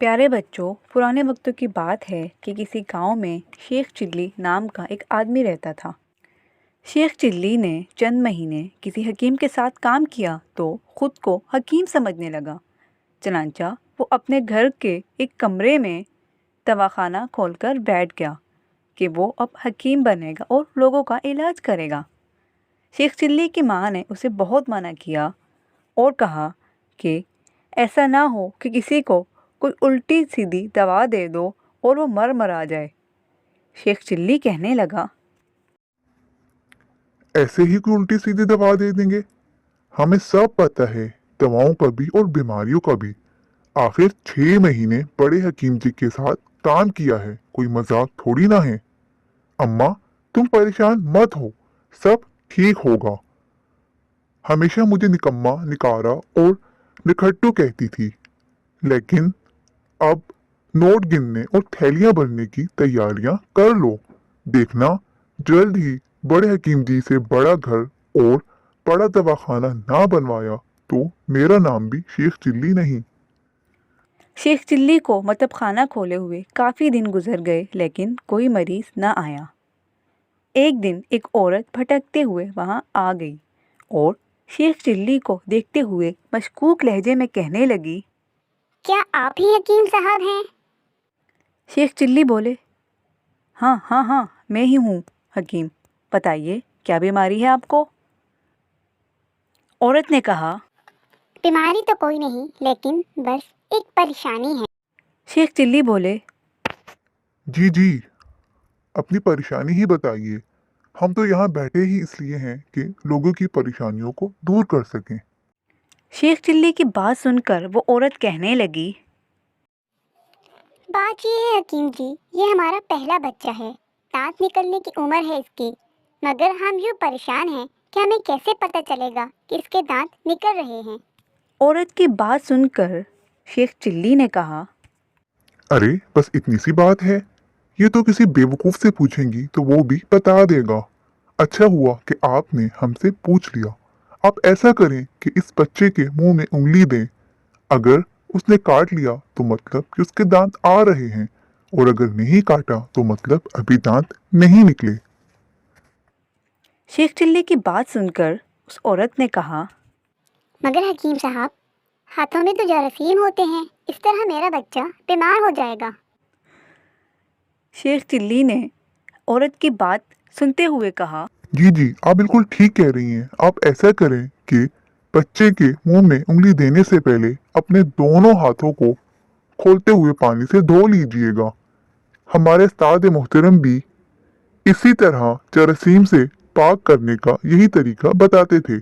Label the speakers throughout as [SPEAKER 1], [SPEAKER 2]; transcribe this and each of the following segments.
[SPEAKER 1] प्यारे बच्चों, पुराने वक्तों की बात है कि किसी गांव में शेख चिल्ली नाम का एक आदमी रहता था। शेख चिल्ली ने चंद महीने किसी हकीम के साथ काम किया तो खुद को हकीम समझने लगा। चनांचा वो अपने घर के एक कमरे में दवाखाना खोलकर बैठ गया कि वो अब हकीम बनेगा और लोगों का इलाज करेगा। शेख चिल्ली की माँ ने उसे बहुत मना किया और कहा कि ऐसा ना हो कि किसी को कोई उल्टी सीधी दवा दे दो और वो मर जाए। शेख चिल्ली कहने लगा,
[SPEAKER 2] ऐसे ही कोई उल्टी सीधी दवा दे देंगे? हमें सब पता है, दवाओं का भी और बीमारियों का भी। आखिर 6 महीने बड़े हकीम जी के साथ काम किया है, कोई मजाक थोड़ी ना है। अम्मा, तुम परेशान मत हो, सब ठीक होगा। हमेशा मुझे निकम्मा, निकारा और निखट्टू कहती थी, लेकिन अब नोट गिनने और थैलियां भरने की तैयारियां कर लो। देखना, जल्द ही बड़े हकीम जी से बड़ा घर और बड़ा दवाखाना ना बनवाया तो मेरा नाम भी शेख चिल्ली नहीं।
[SPEAKER 1] शेख चिल्ली को मतलब खाना खोले हुए काफ़ी दिन गुजर गए लेकिन कोई मरीज न आया। एक दिन एक औरत भटकते हुए वहां आ गई और शेख चिल्ली को देखते हुए मशकूक लहजे में कहने लगी,
[SPEAKER 3] क्या आप ही हकीम साहब हैं?
[SPEAKER 1] शेख चिल्ली बोले, हाँ हाँ हाँ, मैं ही हूँ हकीम, बताइए क्या बीमारी है आपको। औरत ने कहा,
[SPEAKER 3] बीमारी तो कोई नहीं, लेकिन बस एक परेशानी है।
[SPEAKER 1] शेख चिल्ली बोले,
[SPEAKER 2] जी जी, अपनी परेशानी ही बताइए। हम तो यहाँ बैठे ही इसलिए हैं कि लोगों की परेशानियों को दूर कर सकें।
[SPEAKER 1] शेख चिल्ली की बात सुनकर वो औरत कहने लगी,
[SPEAKER 3] बात ये है हकीम जी, ये हमारा पहला बच्चा है। दांत निकलने की उम्र है इसकी, मगर हम यूँ परेशान हैं कि हमें कैसे पता चलेगा कि इसके दांत निकल रहे हैं।
[SPEAKER 1] औरत की बात सुनकर शेख चिल्ली ने कहा,
[SPEAKER 2] अरे बस इतनी सी बात है, ये तो किसी बेवकूफ से पूछेंगी तो वो भी बता देगा। अच्छा हुआ कि आपने हमसे पूछ लिया। आप ऐसा करें कि इस बच्चे के मुंह में उंगली दें। अगर उसने काट लिया तो मतलब कि उसके दांत आ रहे हैं, और अगर नहीं काटा तो मतलब अभी दांत नहीं निकले।
[SPEAKER 1] शेख चिल्ली की बात सुनकर उस औरत ने कहा,
[SPEAKER 3] मगर हकीम साहब, हाथों में तो जरासीम होते हैं, इस तरह मेरा बच्चा बीमार हो जाएगा।
[SPEAKER 1] शेख चिल्ली ने औरत की बात सुनते हुए कहा,
[SPEAKER 2] जी जी, आप बिल्कुल ठीक कह रही हैं। आप ऐसा करें कि बच्चे के मुंह में उंगली देने से पहले अपने दोनों हाथों को खोलते हुए पानी से धो लीजिएगा। हमारे उस्ताद मोहतरम भी इसी तरह जरासीम से पाक करने का यही तरीका बताते थे।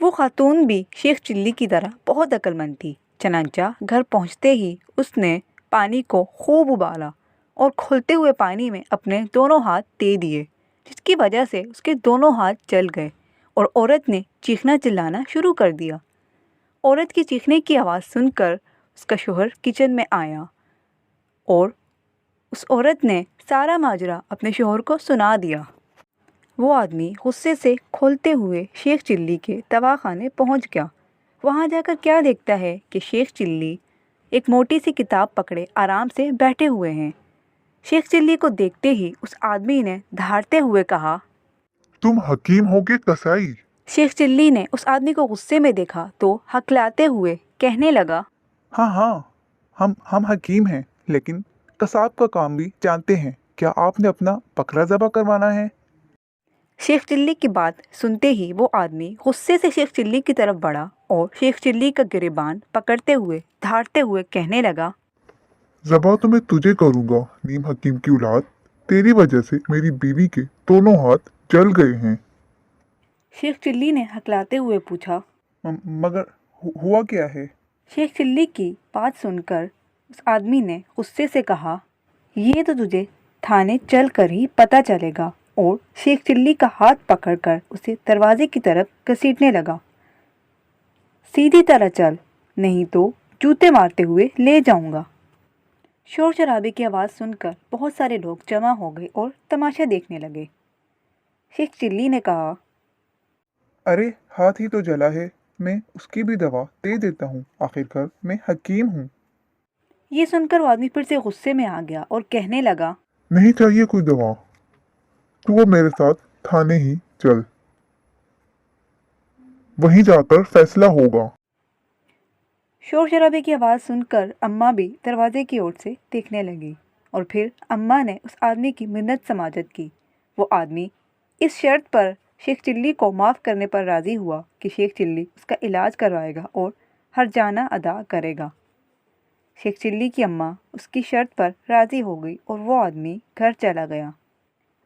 [SPEAKER 1] वो खातून भी शेख चिल्ली की तरह बहुत अक्लमंद थी। चनांचा घर पहुंचते ही उसने पानी को खूब उबाला और खोलते हुए पानी में अपने दोनों हाथ दे दिए, जिसकी वजह से उसके दोनों हाथ जल गए और औरत ने चीखना चिल्लाना शुरू कर दिया। औरत की चीखने की आवाज़ सुनकर उसका शौहर किचन में आया और उस औरत ने सारा माजरा अपने शौहर को सुना दिया। वो आदमी गुस्से से खोलते हुए शेख चिल्ली के दवाखाने पहुंच गया। वहां जाकर क्या देखता है कि शेख चिल्ली एक मोटी सी किताब पकड़े आराम से बैठे हुए हैं। शेख चिल्ली को देखते ही उस आदमी ने दहाड़ते हुए कहा,
[SPEAKER 2] तुम हकीम होगे कसाई?
[SPEAKER 1] शेख चिल्ली ने उस आदमी को गुस्से में देखा तो हकलाते हुए कहने लगा,
[SPEAKER 4] हाँ हाँ, हम हकीम हैं, लेकिन कसाब का काम भी जानते हैं। क्या आपने अपना बकरा ज़बह करवाना है?
[SPEAKER 1] शेख चिल्ली की बात सुनते ही वो आदमी गुस्से से शेख चिल्ली की तरफ बढ़ा और शेख चिल्ली का गिरेबान पकड़ते हुए दहाड़ते हुए कहने लगा,
[SPEAKER 2] ज़बा तो मैं तुझे करूँगा, नीम हकीम की औलाद। तेरी वजह से मेरी बीवी के दोनों हाथ जल गए हैं।
[SPEAKER 1] शेख चिल्ली ने हकलाते हुए पूछा।
[SPEAKER 4] मगर हुआ क्या है?
[SPEAKER 1] शेख चिल्ली की बात सुनकर उस आदमी ने गुस्से से कहा, ये तो तुझे थाने चल कर ही पता चलेगा, और शेख चिल्ली का हाथ पकड़कर उसे दरवाजे की तरफ घसीटने लगा। सीधी तरह चल, नहीं तो जूते मारते हुए ले जाऊंगा। शोर शराबे की आवाज़ सुनकर बहुत सारे लोग जमा हो गए और तमाशा देखने लगे। शेख चिल्ली ने कहा,
[SPEAKER 4] अरे हाथ ही तो जला है, मैं उसकी भी दवा दे देता हूँ, आखिरकार मैं हकीम हूँ।
[SPEAKER 1] ये सुनकर वो आदमी फिर से गुस्से में आ गया और कहने लगा,
[SPEAKER 2] नहीं चाहिए कोई दवा, तू अब मेरे साथ थाने ही चल, वहीं जाकर फैसला होगा।
[SPEAKER 1] शोर शराबे की आवाज़ सुनकर अम्मा भी दरवाजे की ओर से देखने लगी और फिर अम्मा ने उस आदमी की मिन्नत समाजत की। वो आदमी इस शर्त पर शेख चिल्ली को माफ़ करने पर राज़ी हुआ कि शेख चिल्ली उसका इलाज करवाएगा और हर्जाना अदा करेगा। शेख चिल्ली की अम्मा उसकी शर्त पर राज़ी हो गई और वो आदमी घर चला गया।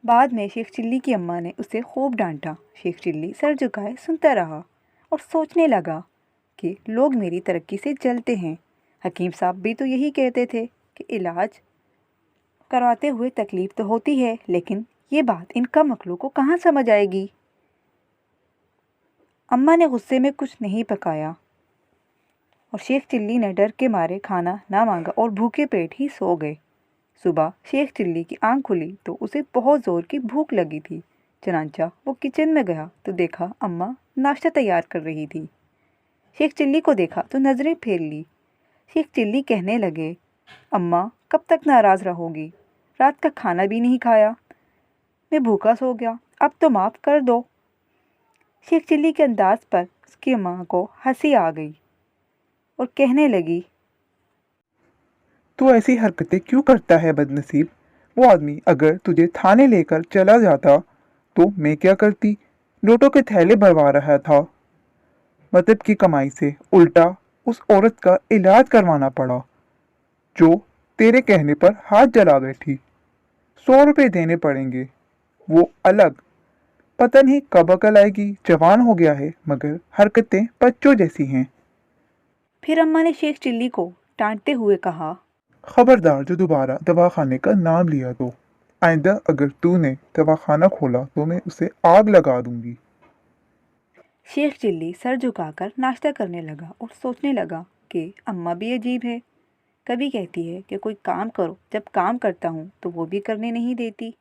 [SPEAKER 1] बाद में शेख चिल्ली की अम्मा ने उसे खूब डांटा। शेख चिल्ली सर झुकाए सुनता रहा और सोचने लगा कि लोग मेरी तरक्की से जलते हैं। हकीम साहब भी तो यही कहते थे कि इलाज करवाते हुए तकलीफ़ तो होती है, लेकिन ये बात इन कम अक्लों को कहाँ समझ आएगी। अम्मा ने गुस्से में कुछ नहीं पकाया और शेख चिल्ली ने डर के मारे खाना ना मांगा और भूखे पेट ही सो गए। सुबह शेख चिल्ली की आंख खुली तो उसे बहुत ज़ोर की भूख लगी थी। चनांचा वो किचन में गया तो देखा अम्मा नाश्ता तैयार कर रही थी। शेख चिल्ली को देखा तो नज़रें फेर ली। शेख चिल्ली कहने लगे, अम्मा कब तक नाराज़ रहोगी? रात का खाना भी नहीं खाया, मैं भूखा सो गया, अब तो माफ़ कर दो। शेख चिल्ली के अंदाज पर उसकी अम्मा को हंसी आ गई और कहने लगी,
[SPEAKER 4] तू ऐसी हरकतें क्यों करता है बदनसीब? वो आदमी अगर तुझे थाने लेकर चला जाता तो मैं क्या करती? नोटों के थैले भरवा रहा था। मतलब की कमाई से उल्टा उस औरत का इलाज करवाना पड़ा जो तेरे कहने पर हाथ जला बैठी। 100 रुपए देने पड़ेंगे, वो अलग। पता नहीं कब अकल आएगी, जवान हो गया है मगर हरकतें बच्चों जैसी हैं।
[SPEAKER 1] फिर अम्मा ने शेख चिल्ली को डांटते हुए कहा,
[SPEAKER 4] खबरदार जो दोबारा दवाखाने का नाम लिया तो आइंदा अगर तूने दवाखाना खोला तो मैं उसे आग लगा दूंगी।
[SPEAKER 1] शेख चिल्ली सर झुकाकर नाश्ता करने लगा और सोचने लगा कि अम्मा भी अजीब है। कभी कहती है कि कोई काम करो, जब काम करता हूँ तो वो भी करने नहीं देती।